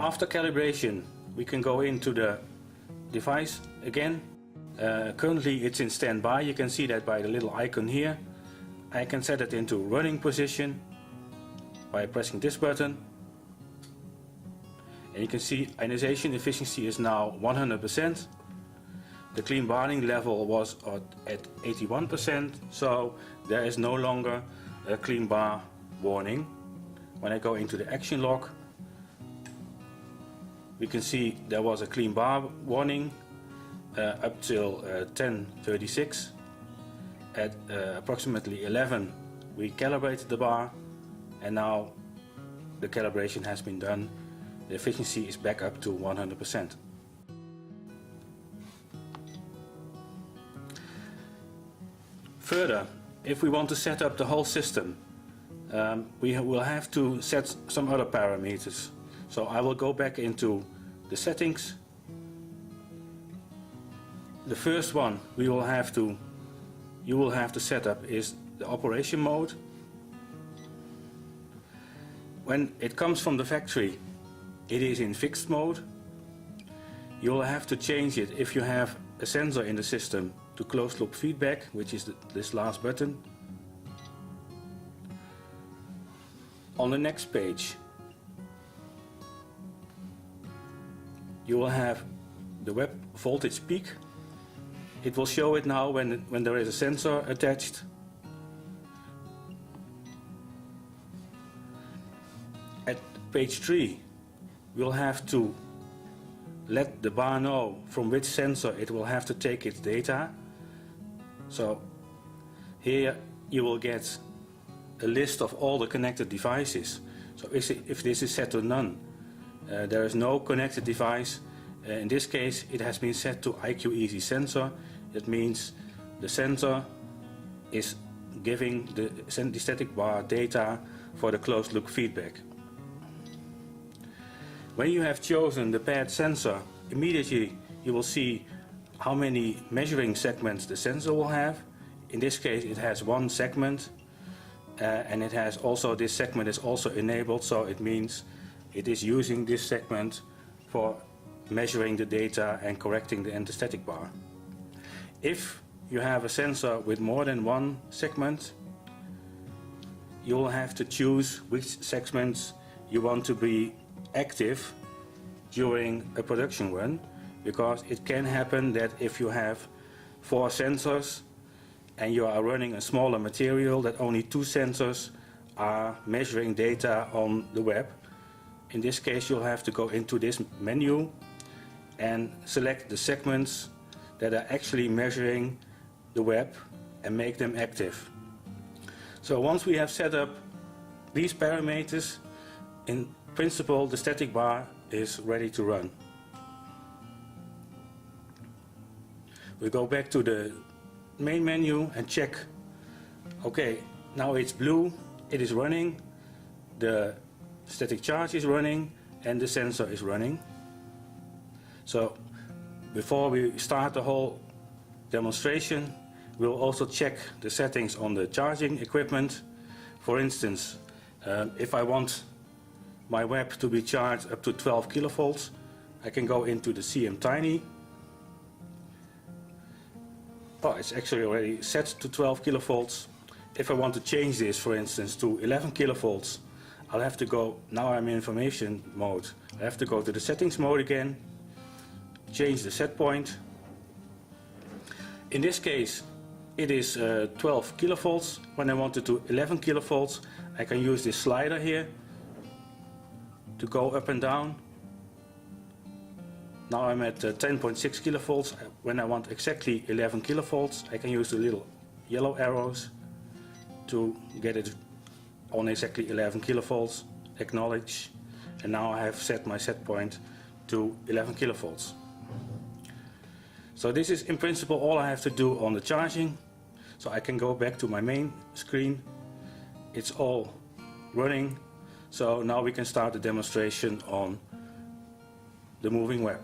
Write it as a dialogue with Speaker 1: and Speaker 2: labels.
Speaker 1: After calibration, we can go into the device again. Currently it's in standby. You can see that by the little icon here. I can set it into running position by pressing this button. And you can see ionization efficiency is now 100%. The clean bonding level was at 81%, so there is no longer a clean bar warning. When I go into the action log, we can see there was a clean bar warning up till 10:36. At approximately 11 we calibrated the bar, and now the calibration has been done. The efficiency is back up to 100%. Further, if we want to set up the whole system, we will have to set some other parameters. So I will go back into the settings. The first one you will have to set up is the operation mode. When it comes from the factory, it is in fixed mode. You will have to change it if you have a sensor in the system to closed loop feedback, which is this last button. On the next page, you will have the web voltage peak. It will show it now when there is a sensor attached. At page 3, we'll have to let the bar know from which sensor it will have to take its data. So here you will get a list of all the connected devices. So if this is set to none, there is no connected device. In this case it has been set to IQ Easy Sensor. That means the sensor is giving the static bar data for the closed loop feedback. When you have chosen the paired sensor, immediately you will see how many measuring segments the sensor will have. In this case it has one segment, and it has also, this segment is also enabled, so it means it is using this segment for measuring the data and correcting the endostatic bar. If you have a sensor with more than one segment, you will have to choose which segments you want to be active during a production run, because it can happen that if you have 4 sensors and you are running a smaller material, that only 2 sensors are measuring data on the web. In this case you'll have to go into this menu and select the segments that are actually measuring the web and make them active. So once we have set up these parameters, in principle the static bar is ready to run. We go back to the main menu and check. Okay, now it's blue, it is running, the static charge is running, and the sensor is running. So before we start the whole demonstration, we'll also check the settings on the charging equipment. For instance, if I want my web to be charged up to 12 kilovolts, I can go into the CM Tiny. Oh, it's actually already set to 12 kilovolts. If I want to change this, for instance, to 11 kilovolts, I'll have to go, now I'm in information mode, I have to go to the settings mode again, change the set point. In this case it is 12 kilovolts. When I want it to 11 kilovolts, I can use this slider here to go up and down. Now I'm at 10.6 kilovolts. When I want exactly 11 kilovolts, I can use the little yellow arrows to get it on exactly 11 kilovolts, acknowledge, and now I have set my set point to 11 kilovolts. So this is in principle all I have to do on the charging. So I can go back to my main screen. It's all running. So now we can start the demonstration on the moving web.